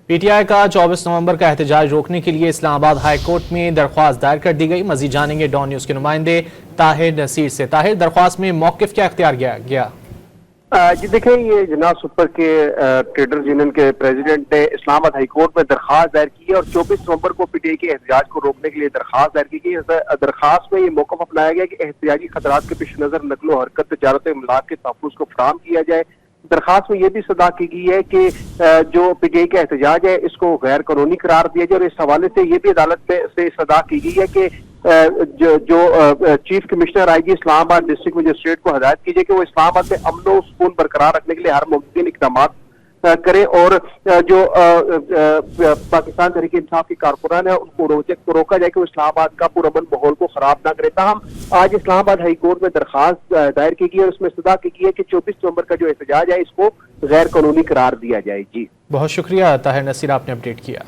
P T I کا 24 نومبر کا احتجاج روکنے کے لیے اسلام آباد ہائی کورٹ میں درخواست دائر کر دی گئی۔ مزید جانیں گے ڈان نیوز کے نمائندے طاہر نصیر سے۔ طاہر، درخواست میں موقف کیا اختیار گیا؟ جی دیکھیں، یہ جناح سپر کے ٹریڈرز یونین کے پریزیڈنٹ نے اسلام آباد ہائی کورٹ میں درخواست دائر کی ہے اور 24 نومبر کو پی ٹی آئی کے احتجاج کو روکنے کے لیے درخواست دائر کی گئی۔ درخواست میں یہ موقف اپنایا گیا کہ احتجاجی خطرات کے پیش نظر نقل و حرکت، تجارت و املاک کے تحفظ کو فراہم کیا جائے۔ درخواست میں یہ بھی صدا کی گئی ہے کہ جو پی ٹی آئی کا احتجاج ہے اس کو غیر قانونی قرار دیا جائے، اور اس حوالے سے یہ بھی عدالت سے صدا کی گئی ہے کہ جو چیف کمشنر آئی جی اسلام آباد ڈسٹرکٹ مجسٹریٹ کو ہدایت کیجیے کہ وہ اسلام آباد میں امن و سکون برقرار رکھنے کے لیے ہر ممکن اقدامات کرے، اور جو پاکستان تحریک انصاف کے کارکنان ہیں ان کو روکا جائے کہ وہ اسلام آباد کا پرامن ماحول کو خراب نہ کرے۔ تاہم آج اسلام آباد ہائی کورٹ میں درخواست دائر کی گئی اور اس میں استدعا کی گئی ہے کہ 24 نومبر کا جو احتجاج ہے اس کو غیر قانونی قرار دیا جائے۔ جی بہت شکریہ طاہر نصیر، آپ نے اپڈیٹ کیا۔